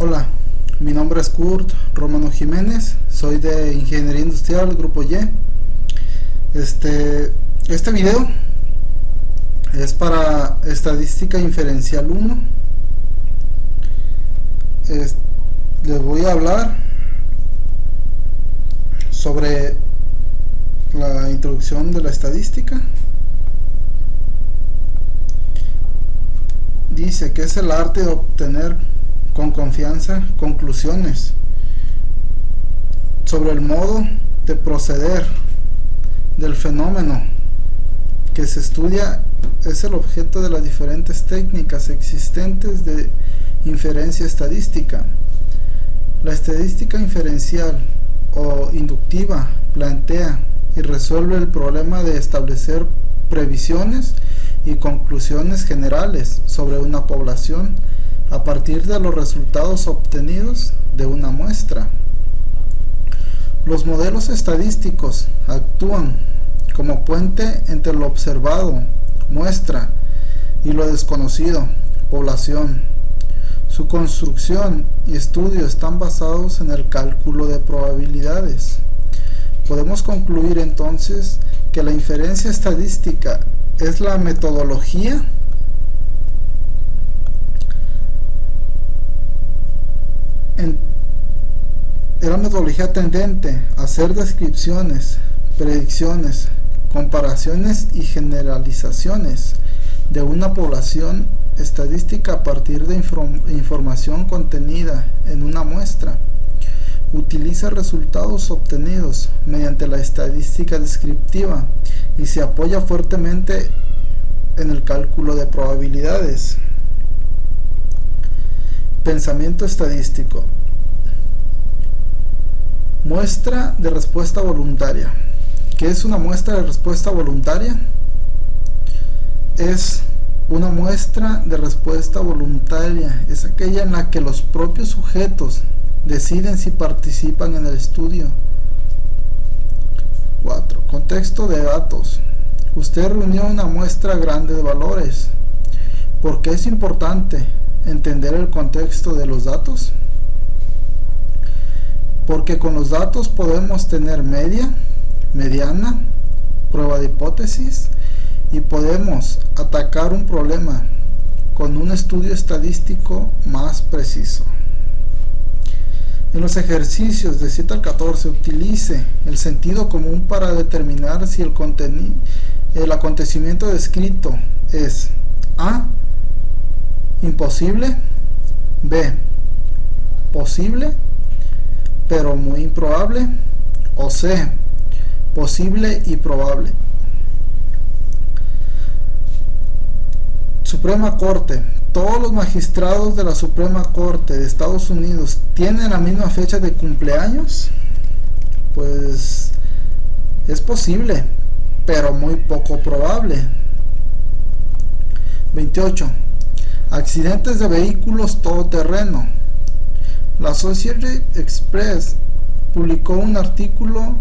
Hola, mi nombre es Kurt Romano Jiménez, soy de Ingeniería Industrial, Grupo Y. Este video es para Estadística Inferencial 1. Les voy a hablar sobre la introducción de la estadística. Dice que es el arte de obtener con confianza conclusiones sobre el modo de proceder del fenómeno que se estudia. Es el objeto de las diferentes técnicas existentes de inferencia estadística. La estadística inferencial o inductiva plantea y resuelve el problema de establecer previsiones y conclusiones generales sobre una población a partir de los resultados obtenidos de una muestra. Los modelos estadísticos actúan como puente entre lo observado, muestra, y lo desconocido, población. Su construcción y estudio están basados en el cálculo de probabilidades. Podemos concluir entonces que la inferencia estadística es la metodología tendente a hacer descripciones, predicciones, comparaciones y generalizaciones de una población estadística a partir de información contenida en una muestra. Utiliza resultados obtenidos mediante la estadística descriptiva y se apoya fuertemente en el cálculo de probabilidades. Pensamiento estadístico. Muestra de respuesta voluntaria. ¿Qué es una muestra de respuesta voluntaria? Es una muestra de respuesta voluntaria. Es aquella en la que los propios sujetos deciden si participan en el estudio. 4. Contexto de datos. Usted reunió una muestra grande de valores. ¿Por qué es importante entender el contexto de los datos? Porque con los datos podemos tener media, mediana, prueba de hipótesis y podemos atacar un problema con un estudio estadístico más preciso. En los ejercicios de 7 al 14 utilice el sentido común para determinar si el acontecimiento descrito es A, imposible, B, posible pero muy improbable, o C, posible y probable. Suprema Corte. ¿Todos los magistrados de la Suprema Corte de Estados Unidos tienen la misma fecha de cumpleaños? Pues es posible, pero muy poco probable. 28. Accidentes de vehículos todoterreno. La Associated Press publicó un artículo.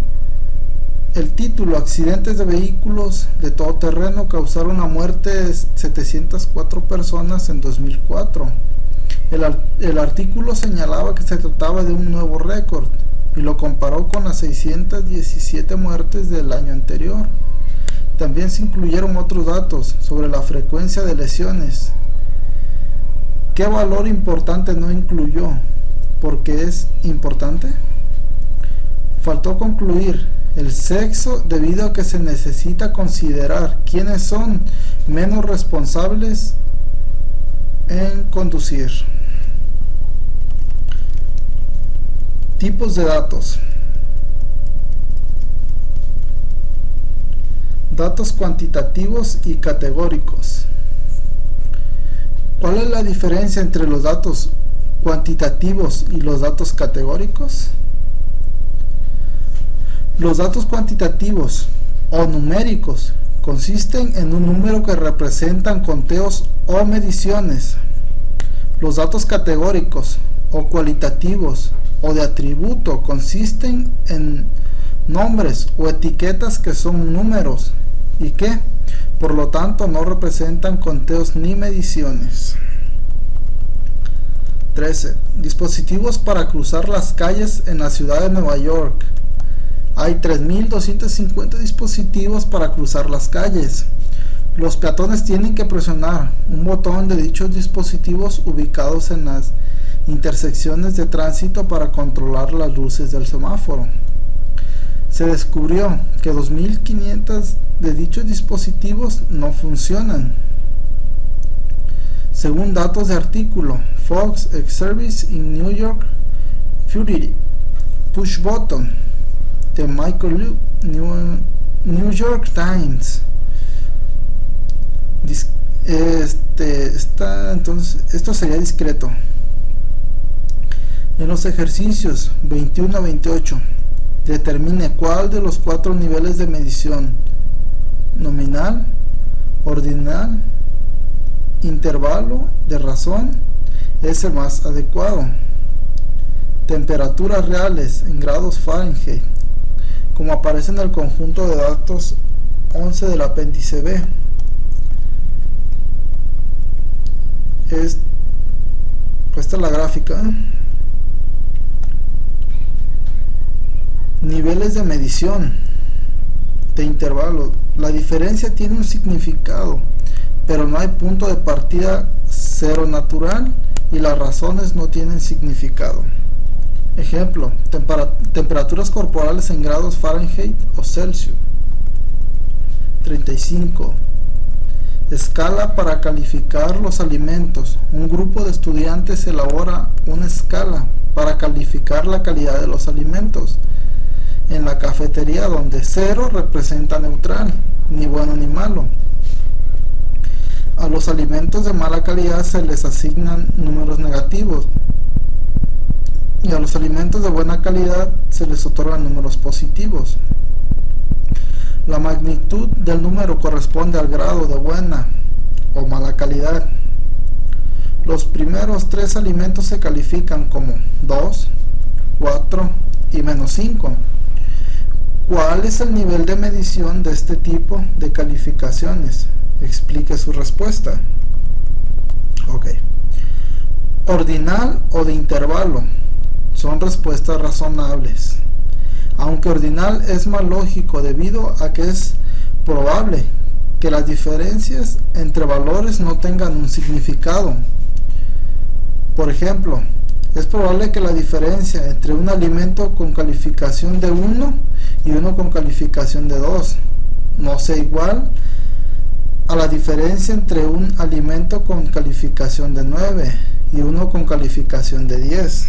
El título: accidentes de vehículos de todoterreno causaron la muerte de 704 personas en 2004. El artículo señalaba que se trataba de un nuevo récord y lo comparó con las 617 muertes del año anterior. También se incluyeron otros datos sobre la frecuencia de lesiones. ¿Qué valor importante no incluyó? ¿Por qué es importante? Faltó concluir el sexo debido a que se necesita considerar quiénes son menos responsables en conducir. Tipos de datos. Datos cuantitativos y categóricos. ¿Cuál es la diferencia entre los datos cuantitativos y los datos categóricos? Los datos cuantitativos o numéricos consisten en un número que representan conteos o mediciones. Los datos categóricos o cualitativos o de atributo consisten en nombres o etiquetas que son números y que, por lo tanto, no representan conteos ni mediciones. 13. Dispositivos para cruzar las calles en la ciudad de Nueva York. Hay 3.250 dispositivos para cruzar las calles. Los peatones tienen que presionar un botón de dichos dispositivos ubicados en las intersecciones de tránsito para controlar las luces del semáforo. Se descubrió que 2.500 de dichos dispositivos no funcionan. Según datos de artículo, Fox Service in New York, Fury, Push Button, de Michael Liu, New York Times. Entonces, esto sería discreto. En los ejercicios 21 a 28, determine cuál de los 4 niveles de medición, nominal, ordinal, intervalo de razón, es el más adecuado. Temperaturas reales en grados Fahrenheit, como aparece en el conjunto de datos 11 del apéndice B. Esta es la gráfica. Niveles de medición de intervalo. La diferencia tiene un significado, pero no hay punto de partida cero natural y las razones no tienen significado. Ejemplo, temperaturas corporales en grados Fahrenheit o Celsius. 35. Escala para calificar los alimentos. Un grupo de estudiantes elabora una escala para calificar la calidad de los alimentos en la cafetería, donde 0 representa neutral, ni bueno ni malo. A los alimentos de mala calidad se les asignan números negativos y a los alimentos de buena calidad se les otorgan números positivos. La magnitud del número corresponde al grado de buena o mala calidad. Los primeros 3 alimentos se califican como 2, 4 y menos 5. ¿Cuál es el nivel de medición de este tipo de calificaciones? Explique su respuesta. Ok. Ordinal o de intervalo son respuestas razonables, aunque ordinal es más lógico debido a que es probable que las diferencias entre valores no tengan un significado. Por ejemplo, es probable que la diferencia entre un alimento con calificación de 1 y uno con calificación de 2 no sea igual a la diferencia entre un alimento con calificación de 9 y uno con calificación de 10.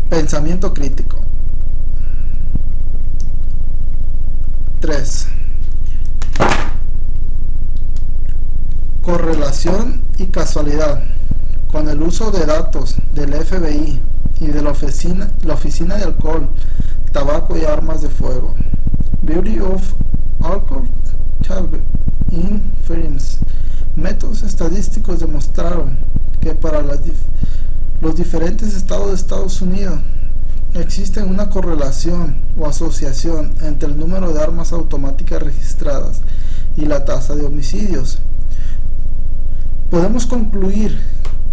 Pensamiento crítico. 3. Correlación y casualidad. Con el uso de datos del FBI y de la Oficina de Alcohol, Tabaco y Armas de Fuego, Bureau of Alcohol, Tobacco Inference, métodos estadísticos demostraron que para los diferentes estados de Estados Unidos existe una correlación o asociación entre el número de armas automáticas registradas y la tasa de homicidios. Podemos concluir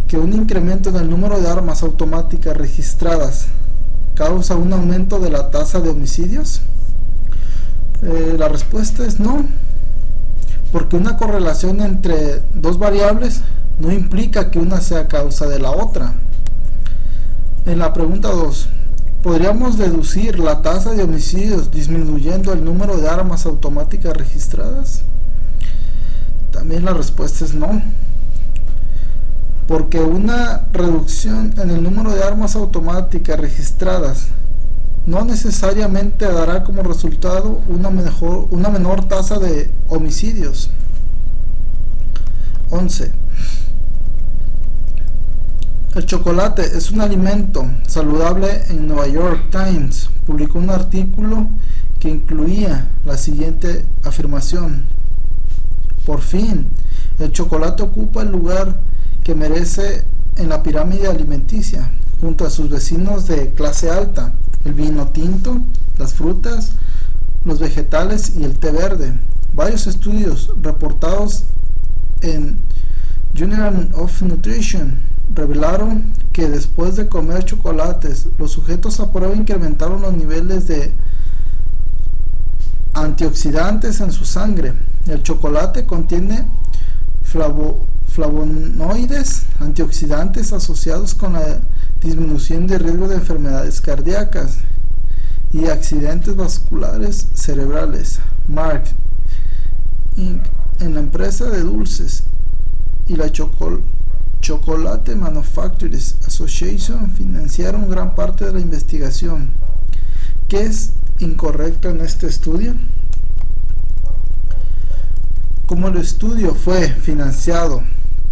que un incremento en el número de armas automáticas registradas causa un aumento de la tasa de homicidios. La respuesta es no, porque una correlación entre dos variables no implica que una sea causa de la otra. En la pregunta 2, ¿podríamos deducir la tasa de homicidios disminuyendo el número de armas automáticas registradas? También la respuesta es no, porque una reducción en el número de armas automáticas registradas no necesariamente dará como resultado una menor tasa de homicidios. 11. El chocolate es un alimento saludable. En New York Times publicó un artículo que incluía la siguiente afirmación: por fin, el chocolate ocupa el lugar que merece en la pirámide alimenticia, junto a sus vecinos de clase alta, el vino tinto, las frutas, los vegetales y el té verde. Varios estudios reportados en Journal of Nutrition revelaron que después de comer chocolates, los sujetos a prueba incrementaron los niveles de antioxidantes en su sangre. El chocolate contiene flavonoides antioxidantes asociados con la disminución de riesgo de enfermedades cardíacas y accidentes vasculares cerebrales. Mark Inc., en la empresa de dulces, y la Chocolate Manufacturers Association financiaron gran parte de la investigación. ¿Qué es incorrecto en este estudio? Como el estudio fue financiado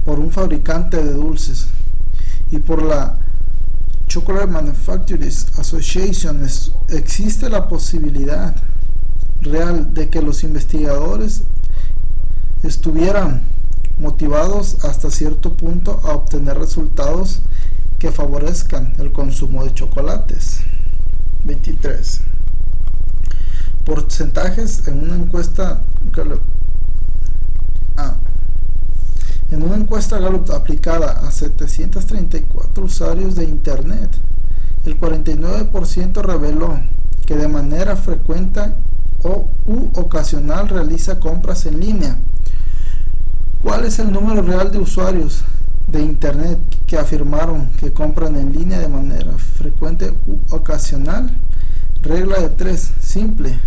por un fabricante de dulces y por la Chocolate Manufacturers Association, existe la posibilidad real de que los investigadores estuvieran motivados hasta cierto punto a obtener resultados que favorezcan el consumo de chocolates. 23. Porcentajes en una encuesta Gallup aplicada a 734 usuarios de Internet, el 49% reveló que de manera frecuente u ocasional realiza compras en línea. ¿Cuál es el número real de usuarios de Internet que afirmaron que compran en línea de manera frecuente u ocasional? Regla de 3, simple.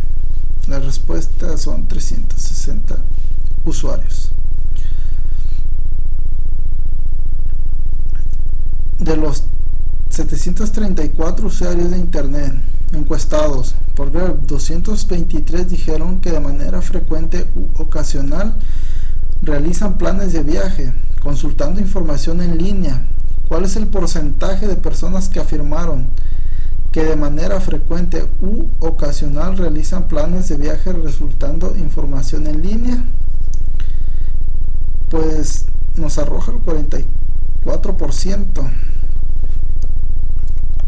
La respuesta son 360 usuarios. De los 734 usuarios de Internet encuestados por Gallup, 223 dijeron que de manera frecuente u ocasional realizan planes de viaje, consultando información en línea. ¿Cuál es el porcentaje de personas que afirmaron que de manera frecuente u ocasional realizan planes de viaje resultando información en línea? Pues nos arroja el 44%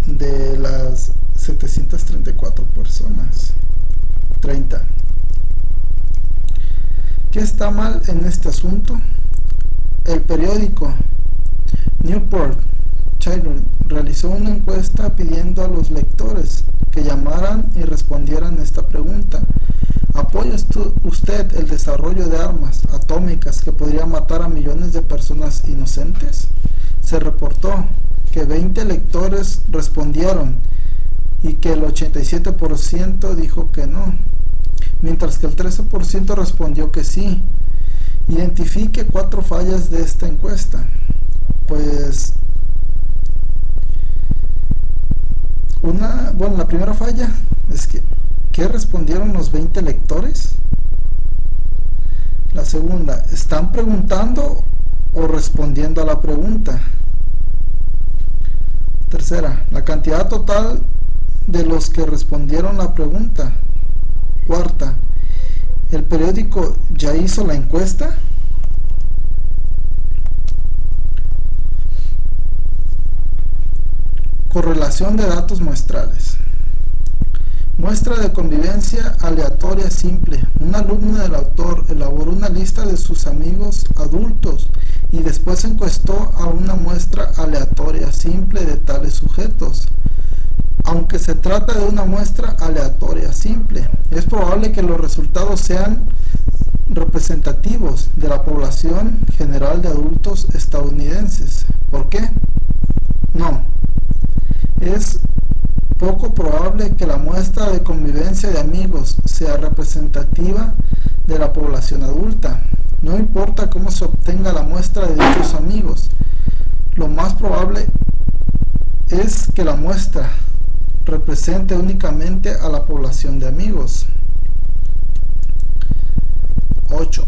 de las 734 personas. 30. ¿Qué está mal en este asunto? El periódico Newport Children realizó una encuesta pidiendo a los lectores que llamaran y respondieran esta pregunta: ¿apoya usted el desarrollo de armas atómicas que podrían matar a millones de personas inocentes? Se reportó que 20 lectores respondieron y que el 87% dijo que no, mientras que el 13% respondió que sí. Identifique 4 fallas de esta encuesta. Pues la primera falla es que ¿qué respondieron los 20 lectores? La segunda, ¿están preguntando o respondiendo a la pregunta? Tercera, la cantidad total de los que respondieron la pregunta. Cuarta, ¿el periódico ya hizo la encuesta? Correlación de datos muestrales. Muestra de convivencia aleatoria simple. Un alumno del autor elaboró una lista de sus amigos adultos y después encuestó a una muestra aleatoria simple de tales sujetos. Aunque se trata de una muestra aleatoria simple, es probable que los resultados sean representativos de la población general de adultos estadounidenses. ¿Por qué? No. Es poco probable que la muestra de convivencia de amigos sea representativa de la población adulta. No importa cómo se obtenga la muestra de dichos amigos, lo más probable es que la muestra represente únicamente a la población de amigos. 8.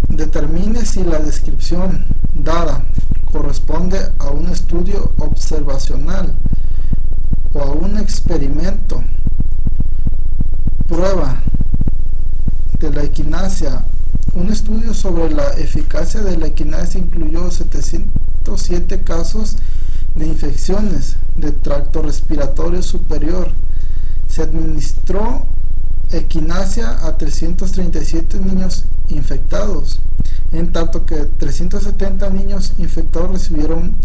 Determine si la descripción dada corresponde a un estudio observacional o a un experimento. Prueba de la equinacia. Un estudio sobre la eficacia de la equinacia incluyó 707 casos de infecciones de tracto respiratorio superior. Se administró equinacia a 337 niños infectados. en tanto que 370 niños infectados recibieron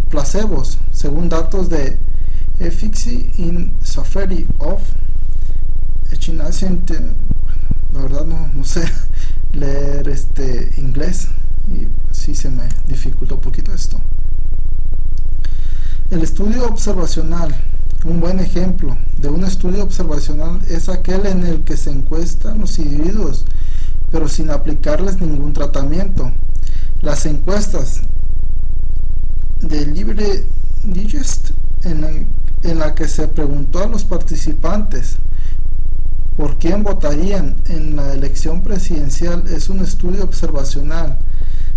placebos, según datos de Efficacy in Safety of Echinacient. La verdad no sé leer inglés y sí se me dificulta un poquito esto. El estudio observacional. Un buen ejemplo de un estudio observacional es aquel en el que se encuestan los individuos, pero sin aplicarles ningún tratamiento. Las encuestas de Libre Digest, en la que se preguntó a los participantes por quién votarían en la elección presidencial, es un estudio observacional.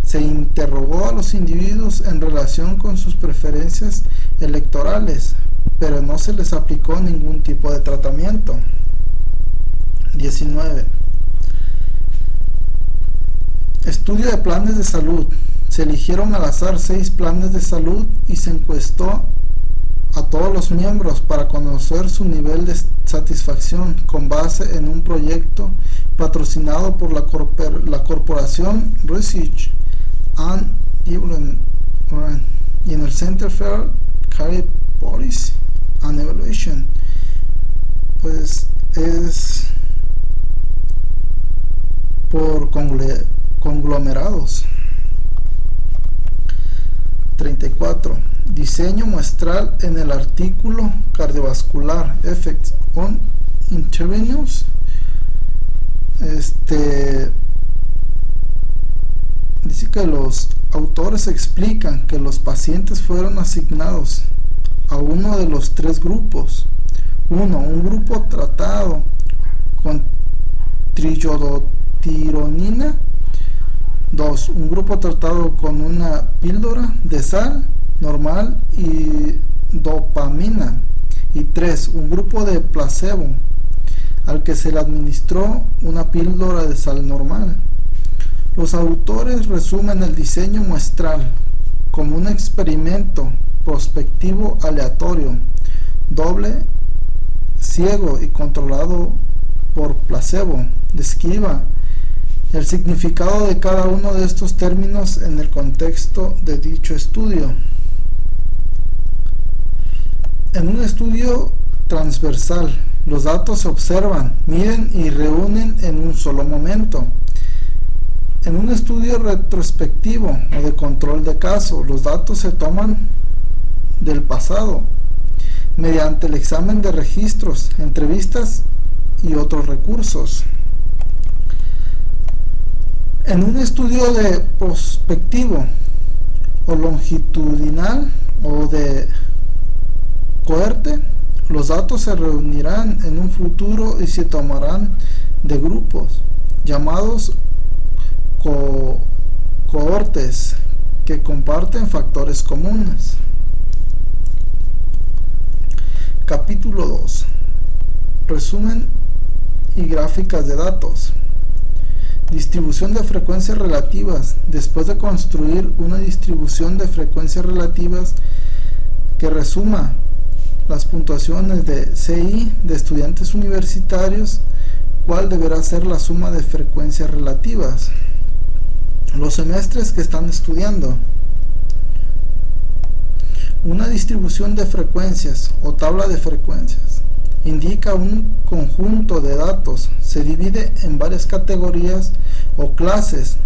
Se interrogó a los individuos en relación con sus preferencias electorales, pero no se les aplicó ningún tipo de tratamiento. 19. Estudio de planes de salud. Se eligieron al azar 6 planes de salud y se encuestó a todos los miembros para conocer su nivel de satisfacción con base en un proyecto patrocinado por la corporación Research and Development y en el Center for Care Policy and Evaluation. Pues es por conglomerados. 34. Diseño muestral en el artículo Cardiovascular Effects on Intravenous. Dice que los autores explican que los pacientes fueron asignados a uno de los 3 grupos. 1. Un grupo tratado con triiodotironina. 2. Un grupo tratado con una píldora de sal normal y dopamina. Y 3. Un grupo de placebo al que se le administró una píldora de sal normal. Los autores resumen el diseño muestral como un experimento prospectivo aleatorio, doble, ciego y controlado por placebo. Describa el significado de cada uno de estos términos en el contexto de dicho estudio. En un estudio transversal, los datos se observan, miden y reúnen en un solo momento. En un estudio retrospectivo o de control de caso, los datos se toman del pasado mediante el examen de registros, entrevistas y otros recursos. En un estudio de prospectivo o longitudinal o de cohorte, los datos se reunirán en un futuro y se tomarán de grupos llamados cohortes que comparten factores comunes. Capítulo 2. Resumen y gráficas de datos. Distribución de frecuencias relativas. Después de construir una distribución de frecuencias relativas que resuma las puntuaciones de CI de estudiantes universitarios, ¿cuál deberá ser la suma de frecuencias relativas? Los semestres que están estudiando. Una distribución de frecuencias o tabla de frecuencias indica un conjunto de datos. Se divide en varias categorías o clases.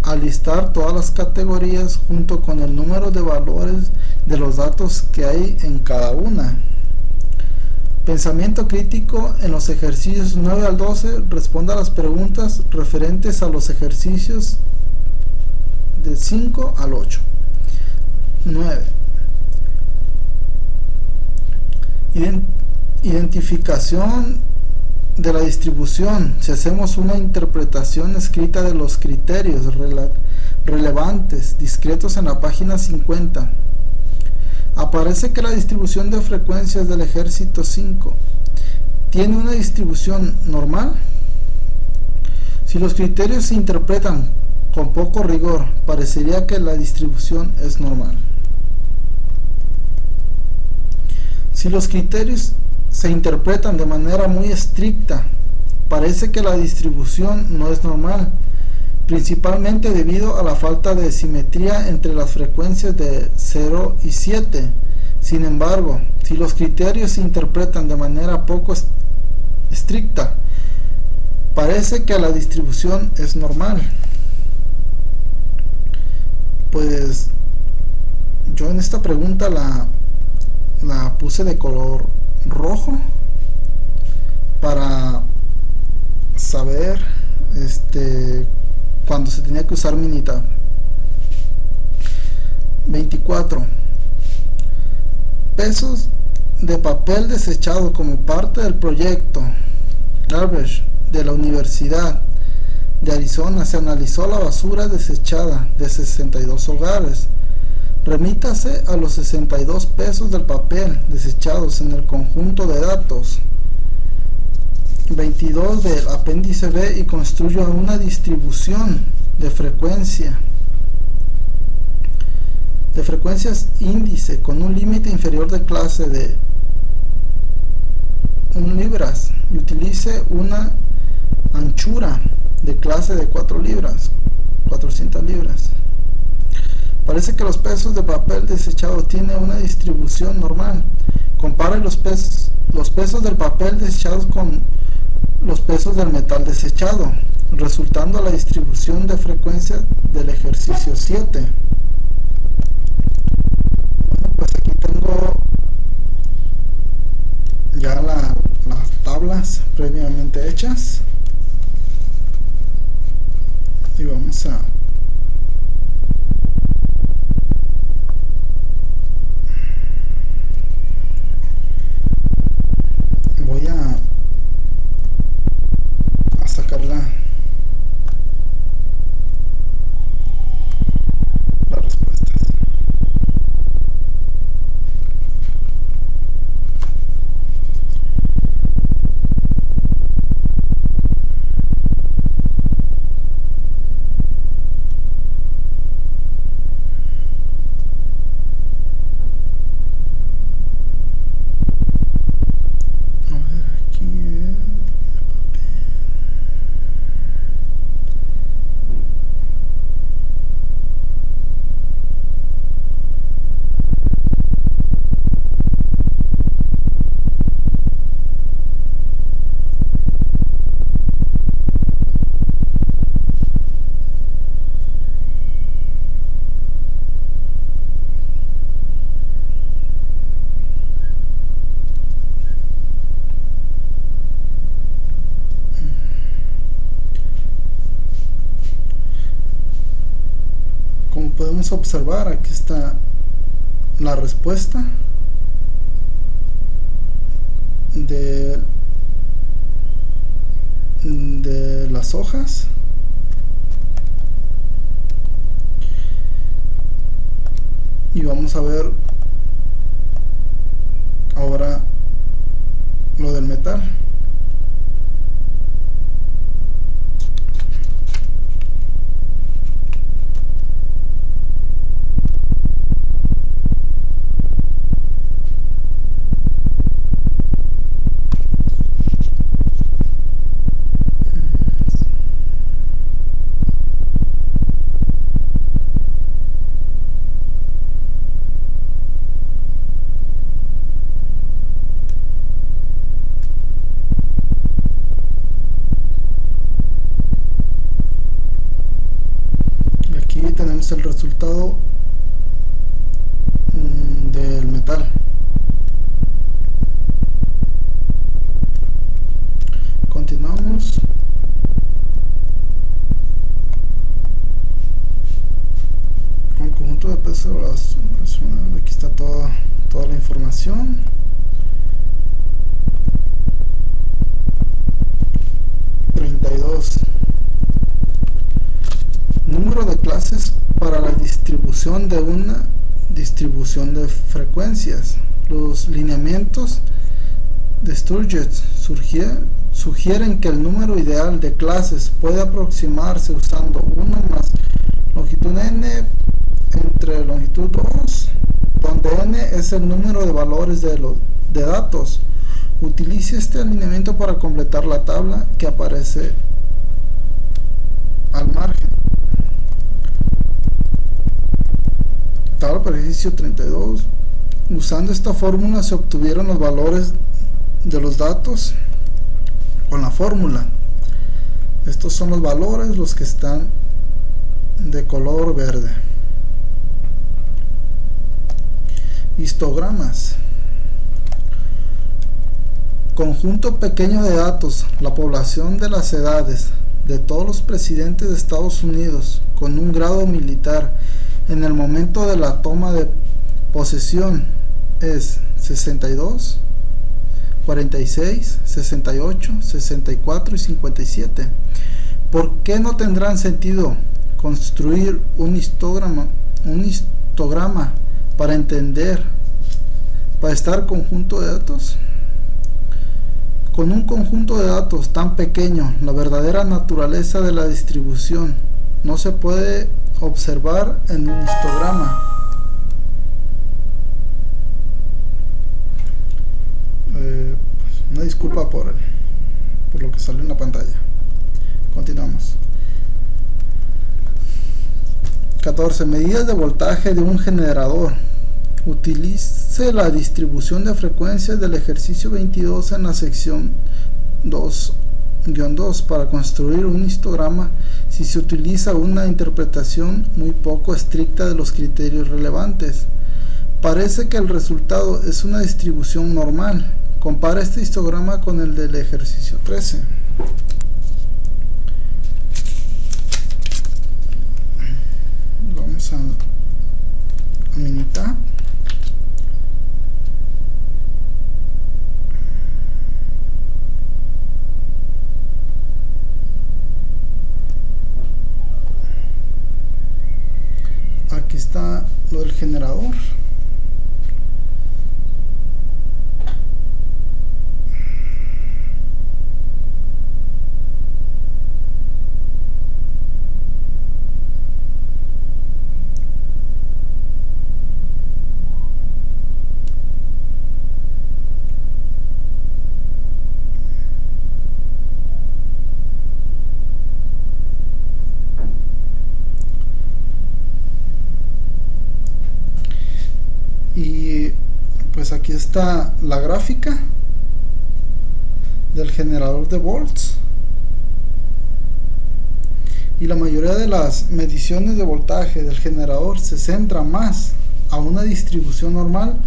Al listar todas las categorías junto con el número de valores de los datos que hay en cada una. Pensamiento crítico en los ejercicios 9 al 12. Responda a las preguntas referentes a los ejercicios de 5 al 8. 9. Identificación de la distribución. Si hacemos una interpretación escrita de los criterios relevantes discretos en la página 50, aparece que la distribución de frecuencias del ejército 5 tiene una distribución normal. Si los criterios se interpretan con poco rigor, parecería que la distribución es normal. Si los criterios se interpretan de manera muy estricta, parece que la distribución no es normal. principalmente debido a la falta de simetría entre las frecuencias de 0 y 7. Sin embargo, si los criterios se interpretan de manera poco estricta, parece que la distribución es normal. Pues yo en esta pregunta la puse de color rojo para saber cuando se tenía que usar Minitab. 24. Pesos de papel desechado como parte del proyecto Garbage de la Universidad de Arizona. Se analizó la basura desechada de 62 hogares. Remítase a los 62 pesos del papel desechados en el conjunto de datos 22 del apéndice B y construya una distribución de frecuencias índice con un límite inferior de clase de 1 libras y utilice una anchura de clase de 400 libras. Parece que los pesos de papel desechado tienen una distribución normal. Compare los pesos del papel desechados con los pesos del metal desechado, resultando la distribución de frecuencia del ejercicio 7. Bueno, pues aquí tengo ya las tablas previamente hechas y vamos a sacar las respuestas. A ver, aquí como podemos observar, aquí está la respuesta de las hojas. Y vamos a ver ahora lo del metal. Tenemos el resultado del metal. Continuamos. Con conjunto de pesos, aquí está toda la información. Número de clases para la distribución de una distribución de frecuencias. Los lineamientos de Sturges sugieren que el número ideal de clases puede aproximarse usando 1 más longitud n entre longitud 2, donde n es el número de valores de datos. Utilice este alineamiento para completar la tabla que aparece al margen. Tabla para ejercicio 32. Usando esta fórmula se obtuvieron los valores de los datos con la fórmula. Estos son los valores, los que están de color verde. Histogramas. Conjunto pequeño de datos, la población de las edades de todos los presidentes de Estados Unidos con un grado militar en el momento de la toma de posesión es 62, 46, 68, 64 y 57. ¿Por qué no tendrán sentido construir un histograma para estar conjunto de datos? Con un conjunto de datos tan pequeño, la verdadera naturaleza de la distribución no se puede observar en un histograma. Una disculpa por lo que salió en la pantalla. Continuamos. 14. Medidas de voltaje de un generador. Utilice la distribución de frecuencias del ejercicio 22 en la sección 2-2 para construir un histograma si se utiliza una interpretación muy poco estricta de los criterios relevantes. Parece que el resultado es una distribución normal. Compara este histograma con el del ejercicio 13. Vamos a Minitab. Aquí está lo del generador. Y pues aquí está la gráfica del generador de volts, y la mayoría de las mediciones de voltaje del generador se centra más a una distribución normal,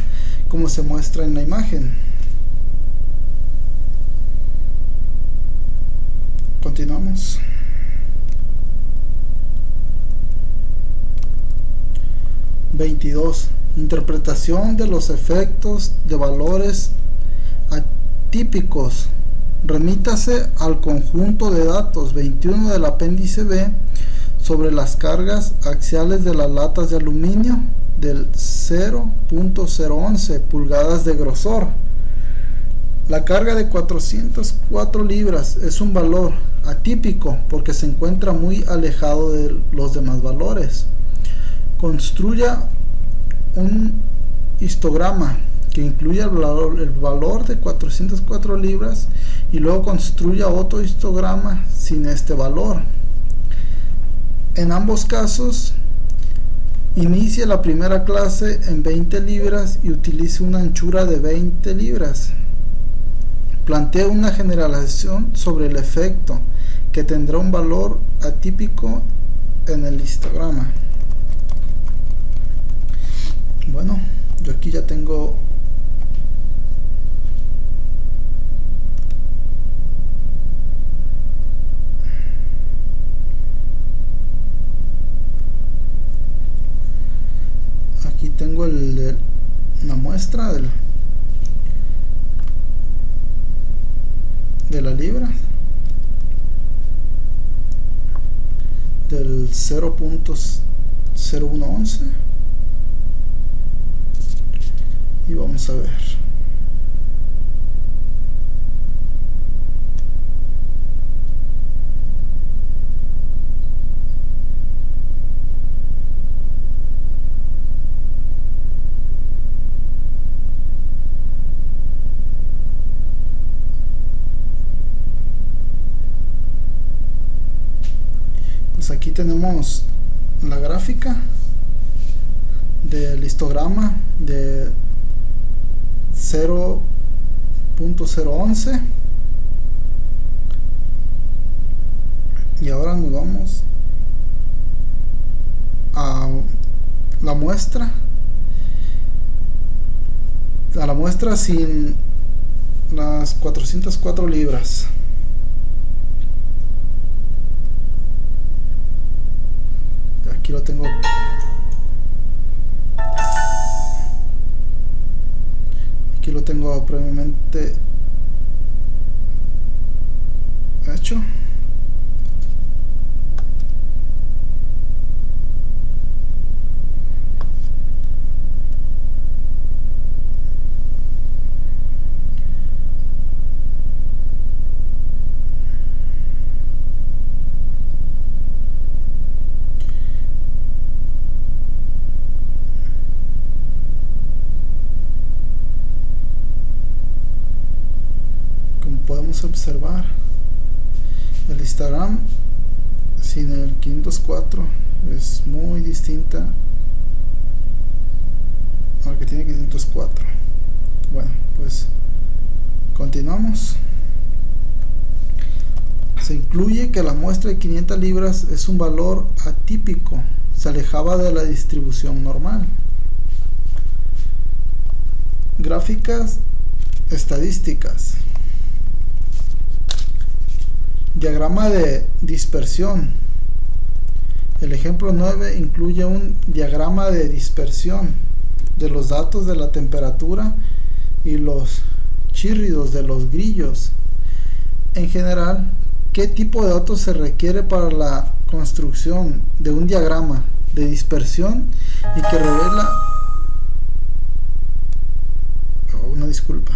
como se muestra en la imagen. Continuamos. 22. Interpretación de los efectos de valores atípicos. Remítase al conjunto de datos 21 del apéndice B sobre las cargas axiales de las latas de aluminio del 0.011 pulgadas de grosor. La carga de 404 libras es un valor atípico porque se encuentra muy alejado de los demás valores. Construya un histograma que incluya el valor de 404 libras y luego construya otro histograma sin este valor. En ambos casos, inicie la primera clase en 20 libras y utilice una anchura de 20 libras. Plantee una generalización sobre el efecto que tendrá un valor atípico en el histograma. Bueno, yo aquí ya tengo una muestra de la libra del 0.0111 y vamos a ver. Pues aquí tenemos la gráfica del histograma de 0.011. Y ahora nos vamos a la muestra, sin las 404 libras. Aquí lo tengo. Aquí lo tengo previamente hecho. Podemos observar, el histogram sin el 504 es muy distinta al que tiene 504. Bueno, pues continuamos. Se incluye que la muestra de 500 libras es un valor atípico, se alejaba de la distribución normal. Gráficas estadísticas. Diagrama de dispersión. El ejemplo 9 incluye un diagrama de dispersión de los datos de la temperatura y los chirridos de los grillos. En general, ¿qué tipo de datos se requiere para la construcción de un diagrama de dispersión y que revela... una disculpa.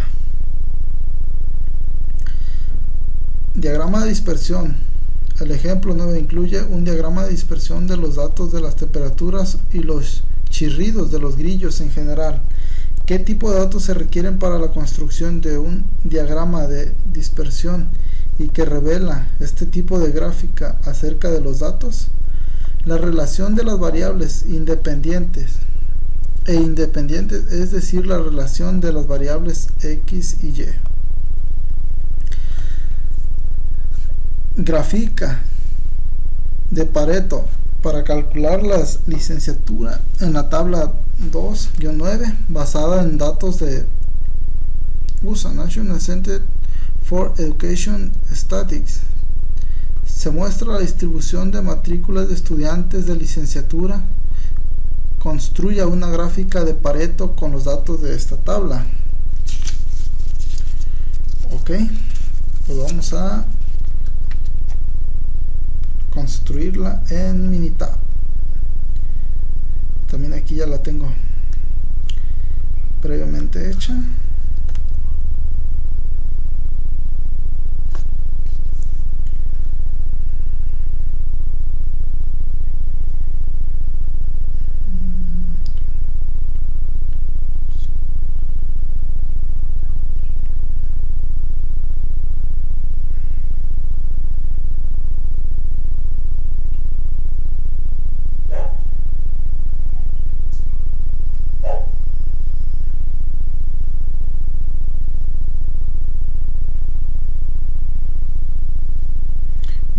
Diagrama de dispersión. El ejemplo 9 incluye un diagrama de dispersión de los datos de las temperaturas y los chirridos de los grillos en general. ¿Qué tipo de datos se requieren para la construcción de un diagrama de dispersión y que revela este tipo de gráfica acerca de los datos? La relación de las variables independientes e independientes, es decir, la relación de las variables X y Y. Gráfica de Pareto para calcular la licenciatura en la tabla 2-9 basada en datos de USA, National Center for Education Statistics. Se muestra la distribución de matrículas de estudiantes de licenciatura. Construya una gráfica de Pareto con los datos de esta tabla. Ok, pues vamos a construirla en Minitab. También aquí ya la tengo previamente hecha.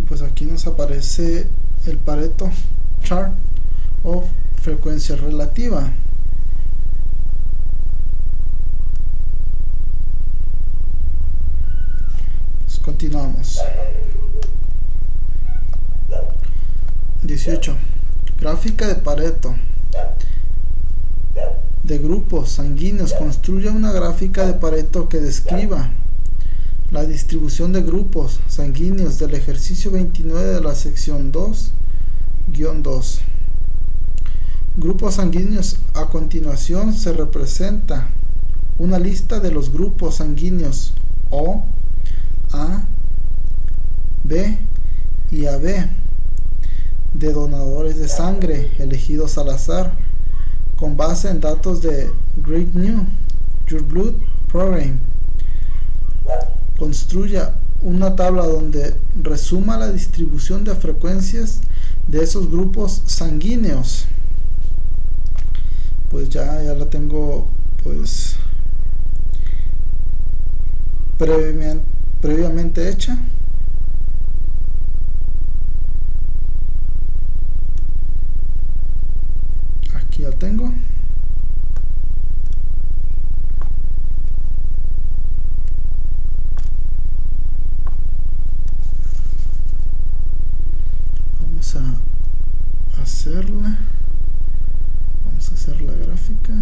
Pues aquí nos aparece el Pareto Chart of frecuencia relativa. Pues continuamos. 18. Gráfica de Pareto de grupos sanguíneos. Construya una gráfica de Pareto que describa la distribución de grupos sanguíneos del ejercicio 29 de la sección 2-2. Grupos sanguíneos. A continuación se representa una lista de los grupos sanguíneos O, A, B y AB de donadores de sangre elegidos al azar con base en datos de Great New Your Blood Program. Construya una tabla donde resuma la distribución de frecuencias de esos grupos sanguíneos. pues ya la tengo pues previamente hecha. Aquí ya tengo. Vamos a hacerla. Vamos a hacer la gráfica.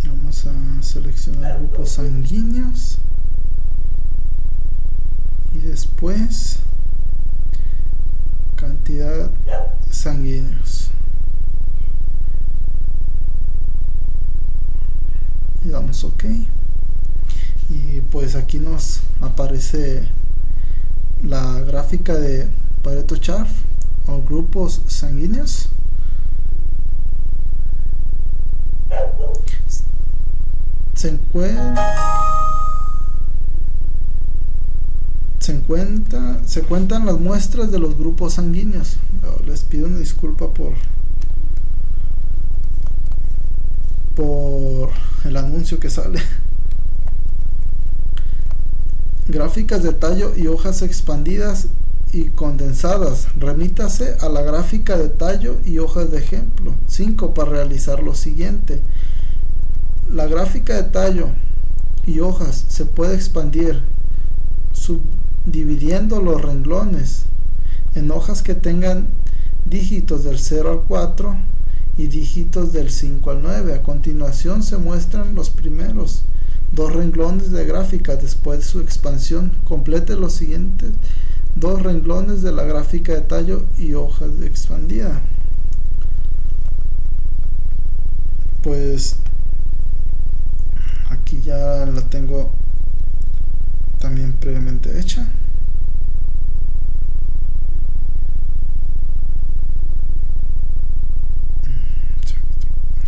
Vamos a seleccionar grupos sanguíneos y después cantidad sanguíneos y damos OK, y pues aquí nos aparece la gráfica de Pareto Chart o grupos sanguíneos. Se cuentan las muestras de los grupos sanguíneos. Les pido una disculpa por el anuncio que sale. Gráficas de tallo y hojas expandidas y condensadas. Remítase a la gráfica de tallo y hojas de ejemplo 5 para realizar lo siguiente. La gráfica de tallo y hojas se puede expandir subdividiendo los renglones en hojas que tengan dígitos del 0 al 4 y dígitos del 5 al 9. A continuación se muestran los primeros 2 renglones de gráfica. Después de su expansión, complete los siguientes 2 renglones de la gráfica de tallo y hojas de expandida. Pues aquí ya la tengo también previamente hecha.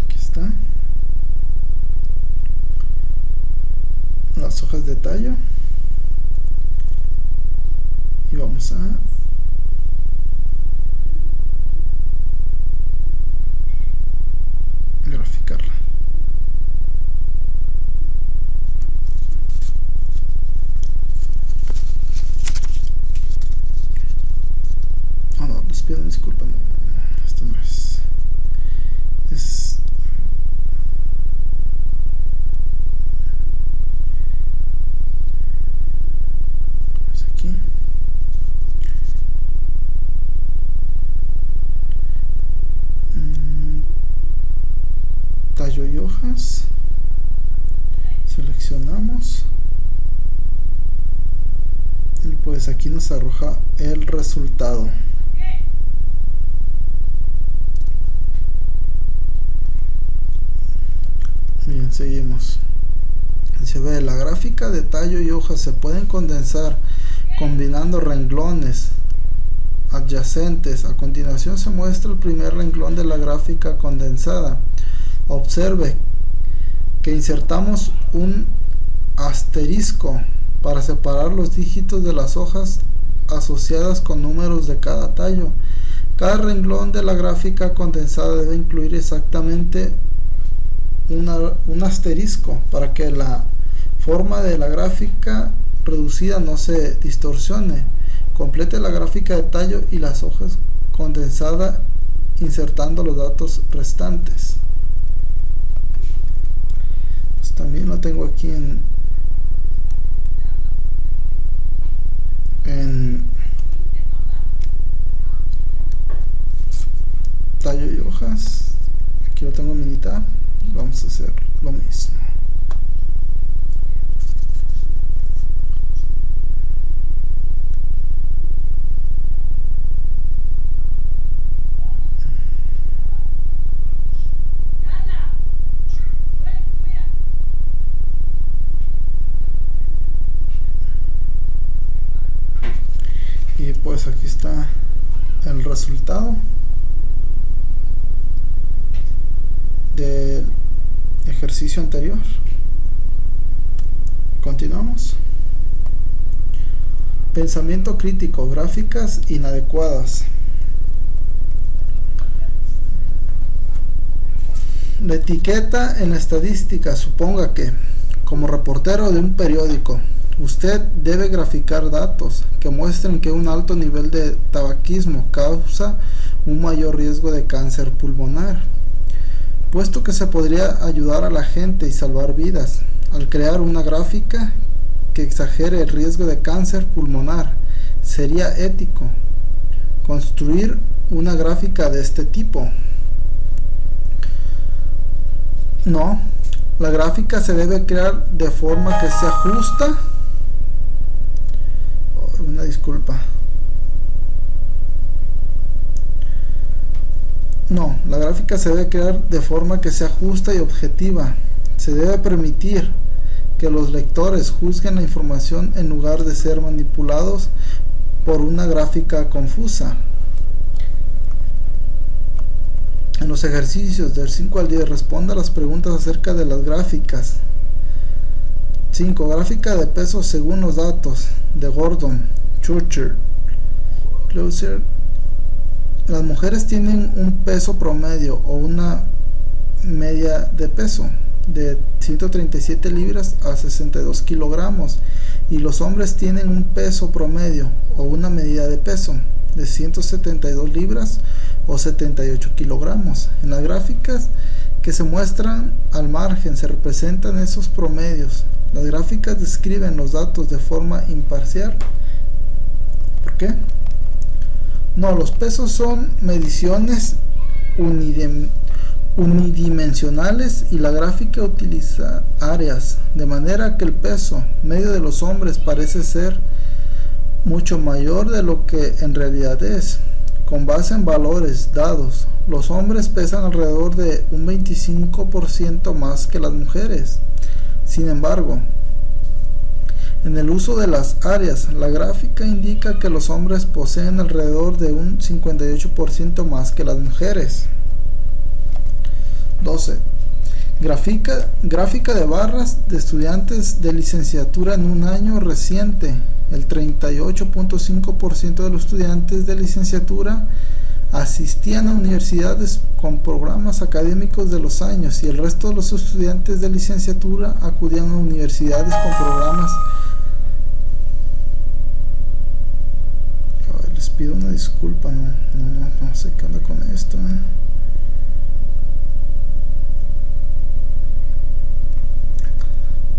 Aquí está las hojas de tallo y vamos a graficarla. Pido disculpas, no, esto no es aquí. Tallo y hojas, seleccionamos y pues aquí nos arroja el resultado. Bien, seguimos. Se ve la gráfica de tallo y hojas se pueden condensar combinando renglones adyacentes. A continuación se muestra el primer renglón de la gráfica condensada. Observe que insertamos un asterisco para separar los dígitos de las hojas asociadas con números de cada tallo. Cada renglón de la gráfica condensada debe incluir exactamente un asterisco para que la forma de la gráfica reducida no se distorsione. Complete la gráfica de tallo y las hojas condensada insertando los datos restantes. Pues también lo tengo aquí en tallo y hojas. Aquí lo tengo en Minitab. Vamos a hacer lo mismo. Y pues aquí está el resultado del ejercicio anterior. Continuamos. Pensamiento crítico, gráficas inadecuadas. La etiqueta en la estadística suponga que, como reportero de un periódico, usted debe graficar datos que muestren que un alto nivel de tabaquismo causa un mayor riesgo de cáncer pulmonar, puesto que se podría ayudar a la gente y salvar vidas al crear una gráfica que exagere el riesgo de cáncer pulmonar. Sería ético construir una gráfica de este tipo. No, la gráfica se debe crear de forma que sea justa. Una disculpa. No, la gráfica se debe crear de forma que sea justa y objetiva. Se debe permitir que los lectores juzguen la información en lugar de ser manipulados por una gráfica confusa. En los ejercicios del 5 al 10 responda a las preguntas acerca de las gráficas. 5. Gráfica de peso según los datos de Gordon, Churcher, Closer. Las mujeres tienen un peso promedio o una media de peso de 137 libras a 62 kilogramos y los hombres tienen un peso promedio o una medida de peso de 172 libras o 78 kilogramos. En las gráficas que se muestran al margen se representan esos promedios. Las gráficas describen los datos de forma imparcial. ¿Por qué? No, los pesos son mediciones unidimensionales y la gráfica utiliza áreas, de manera que el peso medio de los hombres parece ser mucho mayor de lo que en realidad es. Con base en valores dados, los hombres pesan alrededor de un 25% más que las mujeres. Sin embargo, en el uso de las áreas, la gráfica indica que los hombres poseen alrededor de un 58% más que las mujeres. 12. Gráfica de barras de estudiantes de licenciatura en un año reciente. El 38.5% de los estudiantes de licenciatura asistían a universidades con programas académicos de los años y el resto de los estudiantes de licenciatura acudían a universidades con programas. Les pido una disculpa, no sé qué onda con esto.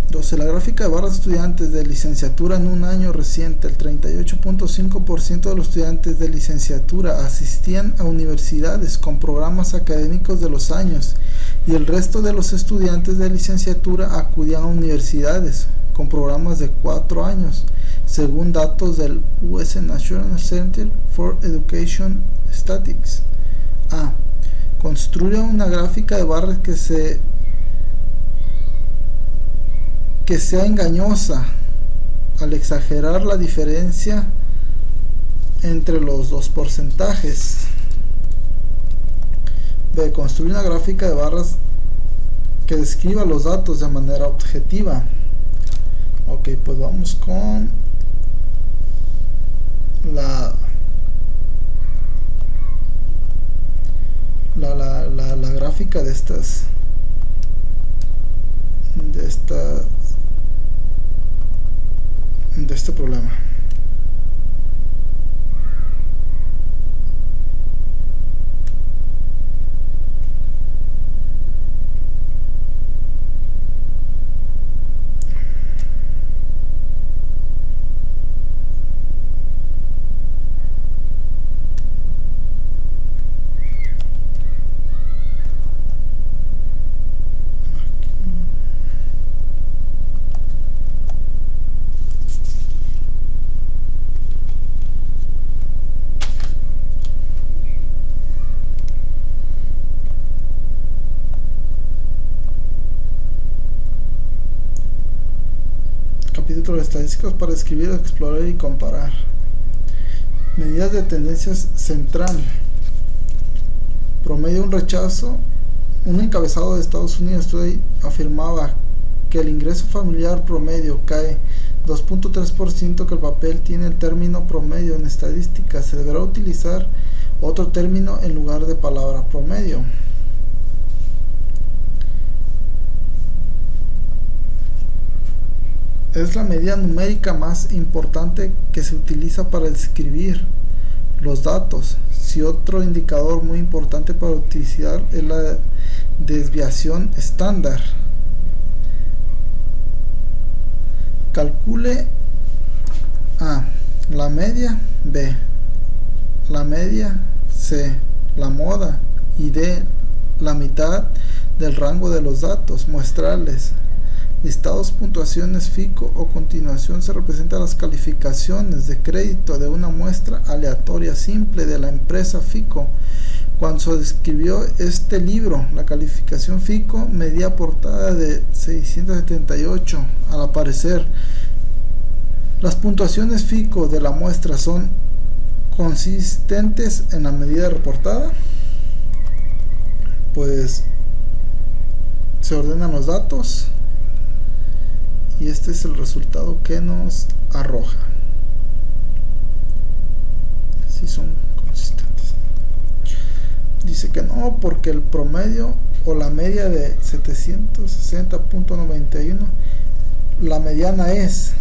12. La gráfica de barras de estudiantes de licenciatura en un año reciente. El 38.5% de los estudiantes de licenciatura asistían a universidades con programas académicos de los años y el resto de los estudiantes de licenciatura acudían a universidades con programas de 4 años, según datos del US National Center for Education Statistics. A. Construya una gráfica de barras que sea engañosa al exagerar la diferencia entre los dos porcentajes. B. Construir una gráfica de barras que describa los datos de manera objetiva. Ok, pues vamos con la gráfica de este problema. Capítulo de estadísticas para escribir, explorar y comparar. Medidas de tendencias central. Promedio un rechazo. Un encabezado de Estados Unidos Today afirmaba que el ingreso familiar promedio cae 2.3%, que el papel tiene el término promedio en estadística, se deberá utilizar otro término en lugar de palabra promedio. Es la medida numérica más importante que se utiliza para describir los datos. Si otro indicador muy importante para utilizar es la desviación estándar. Calcule A, la media, B, la media, C, la moda, y D, la mitad del rango de los datos muestrales. Listados, puntuaciones, FICO o continuación se representan las calificaciones de crédito de una muestra aleatoria simple de la empresa FICO. Cuando se escribió este libro, la calificación FICO medía portada de 678. Al aparecer, las puntuaciones FICO de la muestra son consistentes en la medida reportada. Pues se ordenan los datos y este es el resultado que nos arroja. Si son consistentes. Dice que no, porque el promedio o la media de 760.91, la mediana es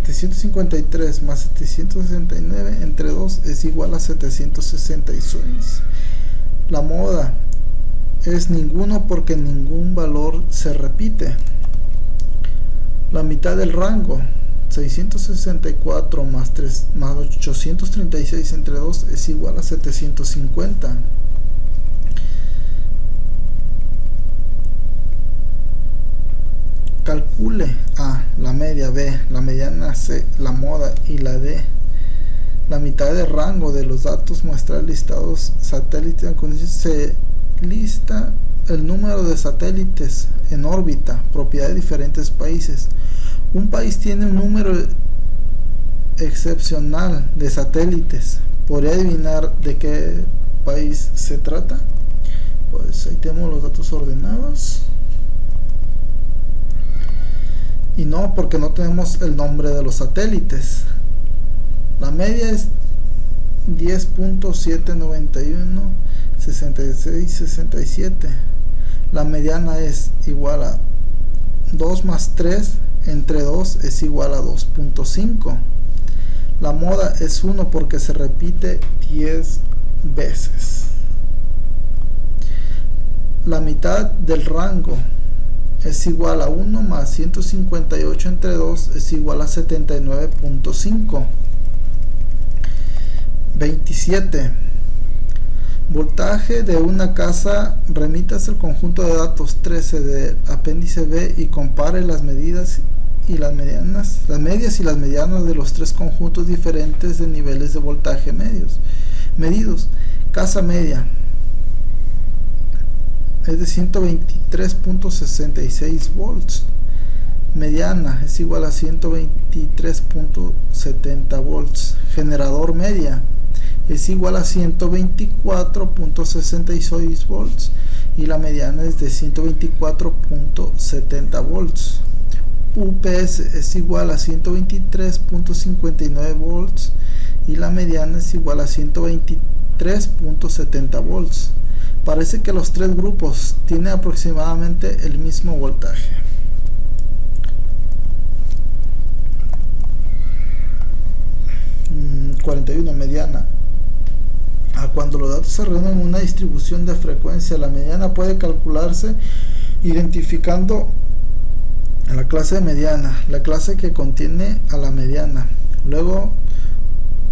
753 más 769 entre 2 es igual a 766. La moda es ninguno porque ningún valor se repite. La mitad del rango, 664 más 836 entre 2 es igual a 750. Calcule A, la media, B, la mediana, C, la moda y la D, la mitad del rango de los datos muestrales listados satélites. Se lista el número de satélites en órbita, propiedad de diferentes países. Un país tiene un número excepcional de satélites. ¿Podría adivinar de qué país se trata? Pues ahí tenemos los datos ordenados. Y no, porque no tenemos el nombre de los satélites. La media es 10.791 66 67. La mediana es igual a 2 más 3 entre 2 es igual a 2.5. La moda es 1 porque se repite 10 veces. La mitad del rango es igual a 1 más 158 entre 2 es igual a 79.5. 27. Voltaje de una casa. Remítase el conjunto de datos 13 del apéndice B y compare las medidas y las medianas, las medias y las medianas de los tres conjuntos diferentes de niveles de voltaje medidos. Casa media es de 123.66 volts. Mediana es igual a 123.70 volts. Generador media es igual a 124.66 volts y la mediana es de 124.70 volts. UPS es igual a 123.59 volts y la mediana es igual a 123.70 volts. Parece que los tres grupos tienen aproximadamente el mismo voltaje. Mm, 41. Mediana. Cuando los datos se reúnen en una distribución de frecuencia, la mediana puede calcularse identificando a la clase de mediana, la clase que contiene a la mediana. Luego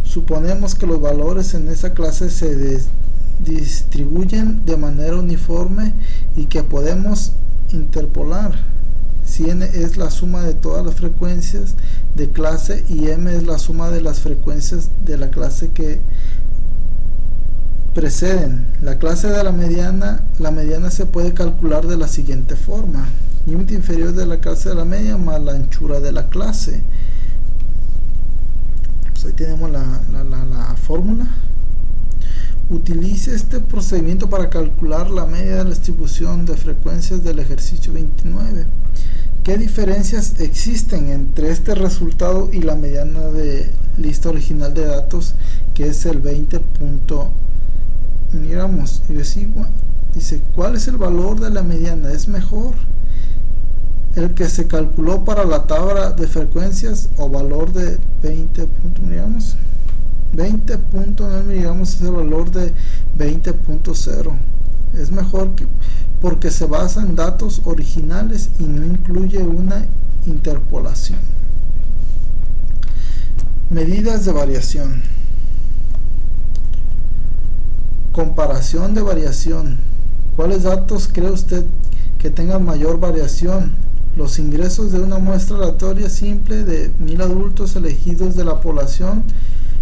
suponemos que los valores en esa clase se distribuyen de manera uniforme y que podemos interpolar. Si n es la suma de todas las frecuencias de clase y m es la suma de las frecuencias de la clase que preceden la clase de la mediana se puede calcular de la siguiente forma: límite inferior de la clase de la media más la anchura de la clase. Pues ahí tenemos la fórmula. Utilice este procedimiento para calcular la media de la distribución de frecuencias del ejercicio 29, ¿Qué diferencias existen entre este resultado y la mediana de lista original de datos, que es el 20 punto? Miramos y dice, ¿cuál es el valor de la mediana? ¿Es mejor el que se calculó para la tabla de frecuencias o valor de 20 punto? Miramos 20 punto, no miramos es el valor de 20.0. Es mejor porque se basa en datos originales y no incluye una interpolación. Medidas de variación. Comparación de variación. ¿Cuáles datos cree usted que tengan mayor variación? Los ingresos de una muestra aleatoria simple de 1000 adultos elegidos de la población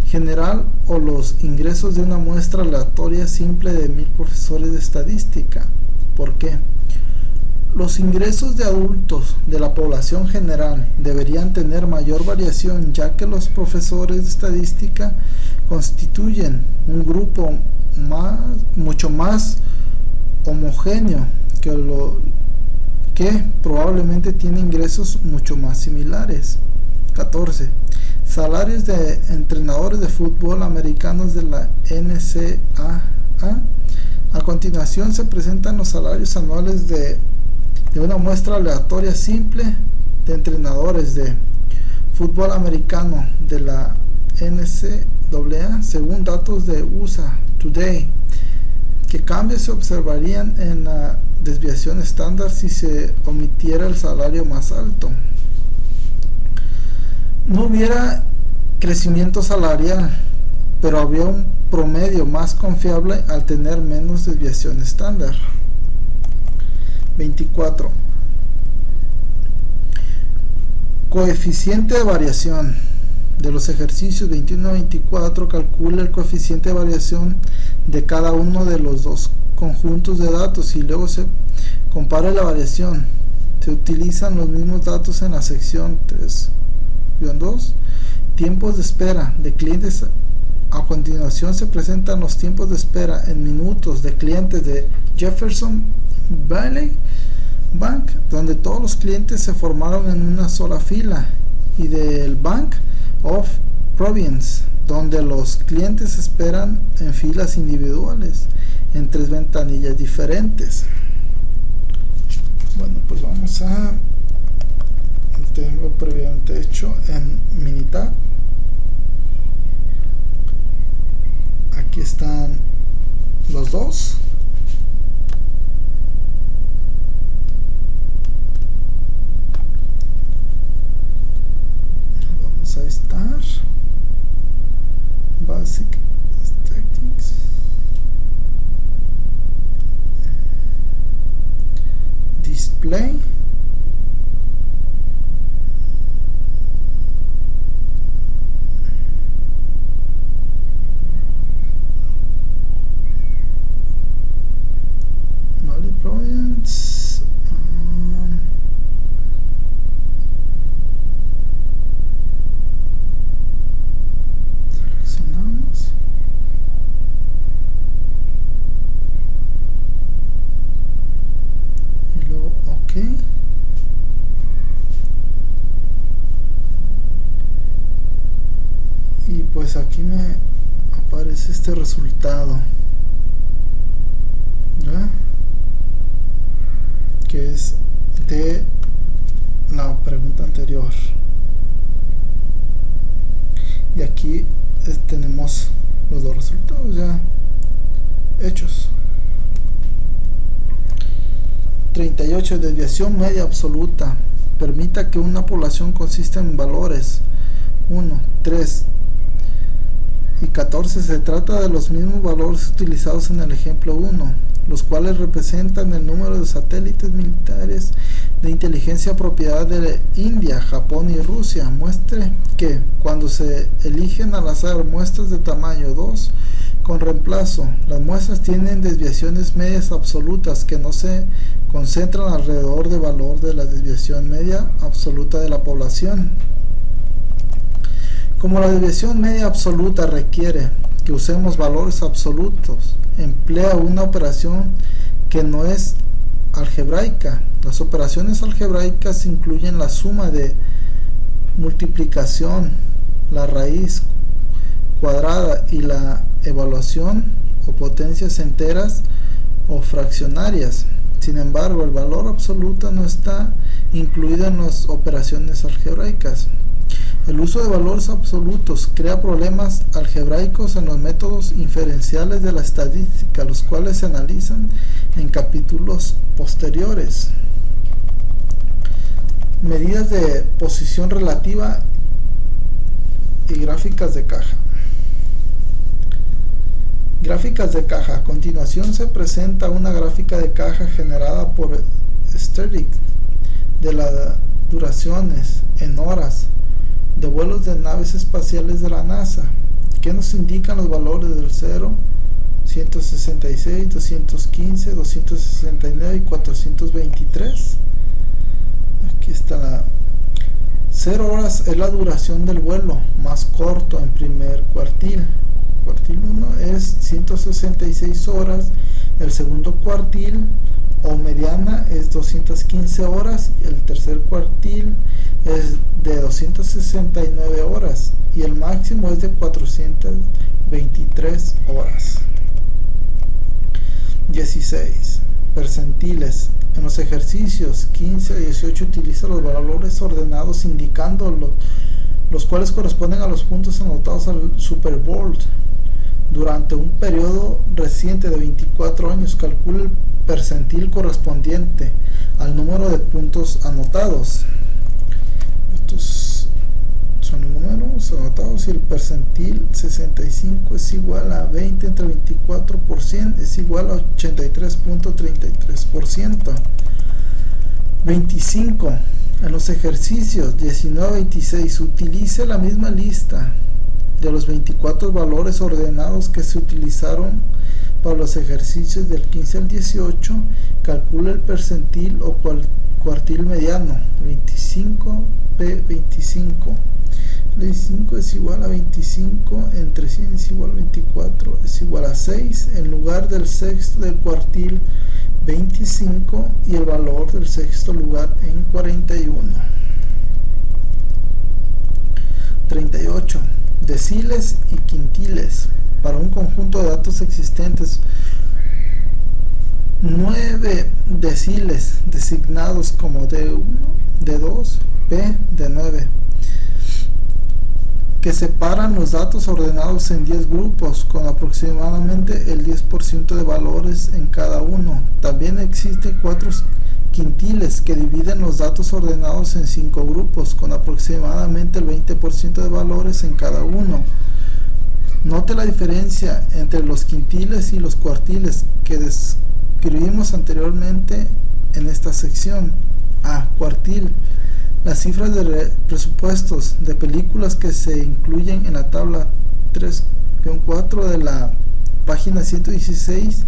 general o los ingresos de una muestra aleatoria simple de 1000 profesores de estadística. ¿Por qué? Los ingresos de adultos de la población general deberían tener mayor variación, ya que los profesores de estadística constituyen un grupo mucho más homogéneo que probablemente tiene ingresos mucho más similares. 14. Salarios de entrenadores de fútbol americanos de la NCAA. A continuación se presentan los salarios anuales de una muestra aleatoria simple de entrenadores de fútbol americano de la NCAA según datos de USA Today. ¿Qué cambios se observarían en la desviación estándar si se omitiera el salario más alto? No hubiera crecimiento salarial, pero habría un promedio más confiable al tener menos desviación estándar. 24. Coeficiente de variación. De los ejercicios 21 a 24, calcula el coeficiente de variación de cada uno de los dos conjuntos de datos y luego se compara la variación. Se utilizan los mismos datos en la sección 3-2. Tiempos de espera de clientes. A continuación se presentan los tiempos de espera en minutos de clientes de Jefferson Valley Bank, donde todos los clientes se formaron en una sola fila, y del Bank of Providence, donde los clientes esperan en filas individuales en 3 ventanillas diferentes. Bueno, pues vamos a, tengo previamente hecho en Minitab. Aquí están los dos. Vamos a estar Basic Statistics, Display, seleccionamos y luego OK. Y pues aquí me aparece este resultado, ¿ya? Que es de la pregunta anterior, y aquí tenemos los dos resultados ya hechos. 38. Desviación media absoluta. Permita que una población consista en valores 1, 3 y 14. Se trata de los mismos valores utilizados en el ejemplo 1, los cuales representan el número de satélites militares de inteligencia propiedad de India, Japón y Rusia. Muestre que cuando se eligen al azar muestras de tamaño 2 con reemplazo, las muestras tienen desviaciones medias absolutas que no se concentran alrededor del valor de la desviación media absoluta de la población. Como la desviación media absoluta requiere que usemos valores absolutos, emplea una operación que no es algebraica. Las operaciones algebraicas incluyen la suma de multiplicación, la raíz cuadrada y la evaluación o potencias enteras o fraccionarias. Sin embargo, el valor absoluto no está incluido en las operaciones algebraicas. El uso de valores absolutos crea problemas algebraicos en los métodos inferenciales de la estadística, los cuales se analizan en capítulos posteriores. Medidas de posición relativa y gráficas de caja. Gráficas de caja. A continuación se presenta una gráfica de caja generada por Sterling de las duraciones en horas de vuelos de naves espaciales de la NASA, que nos indican los valores del 0, 166, 215, 269 y 423. Aquí está la 0 horas es la duración del vuelo más corto en primer cuartil. Cuartil 1 es 166 horas, el segundo cuartil o mediana es 215 horas, y el tercer cuartil es de 269 horas y el máximo es de 423 horas. 16. Percentiles. En los ejercicios 15 a 18 utiliza los valores ordenados indicando los cuales corresponden a los puntos anotados al Super Bowl. Durante un periodo reciente de 24 años, calcula el percentil correspondiente al número de puntos anotados. Estos son los números anotados y el percentil 65 es igual a 20 entre 24% es igual a 83.33%. 25. En los ejercicios 19 a 26 utilice la misma lista de los 24 valores ordenados que se utilizaron para los ejercicios del 15 al 18, calcula el percentil o cuartil mediano. 25 P25. 25 es igual a 25 entre 100 es igual a 24 es igual a 6 en lugar del sexto del cuartil 25 y el valor del sexto lugar en 41. 38. Deciles y quintiles. Para un conjunto de datos existentes, 9 deciles designados como D1, D2, P, D9, que separan los datos ordenados en 10 grupos con aproximadamente el 10% de valores en cada uno. También existen 4 quintiles que dividen los datos ordenados en 5 grupos con aproximadamente el 20% de valores en cada uno. Note la diferencia entre los quintiles y los cuartiles que describimos anteriormente en esta sección. A. Cuartil. Las cifras de presupuestos de películas que se incluyen en la tabla 3-4 de la página 116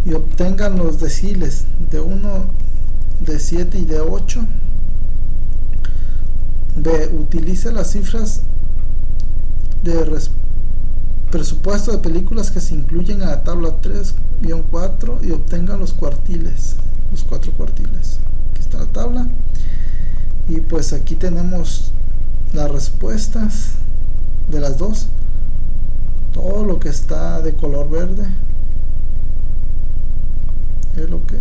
y obtengan los deciles de 1, de 7 y de 8. B. Utilice las cifras de presupuesto de películas que se incluyen en la tabla 3-4 y obtengan los cuartiles, los 4 cuartiles. Aquí está la tabla y pues aquí tenemos las respuestas de las dos. Todo lo que está de color verde es lo que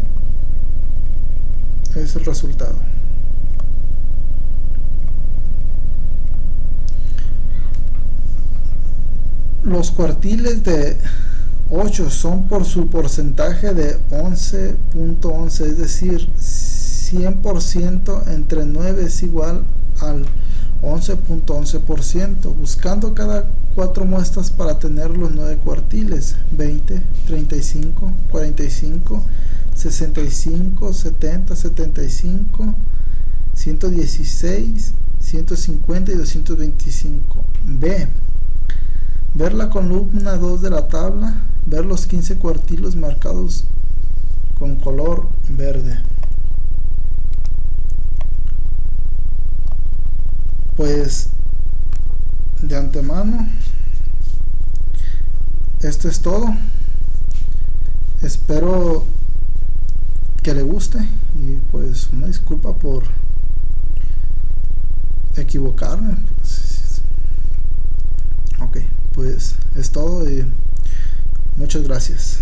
es el resultado. Los cuartiles de 8 son por su porcentaje de 11.11, es decir, 100% entre 9 es igual al 11.11%, buscando cada 4 muestras para tener los 9 cuartiles: 20, 35, 45, 65, 70, 75, 116, 150 y 225. B. Ver la columna 2 de la tabla, ver los 15 cuartilos marcados con color verde. Pues de antemano esto es todo. Espero que le guste, y pues una disculpa por equivocarme. Ok, pues es todo y muchas gracias.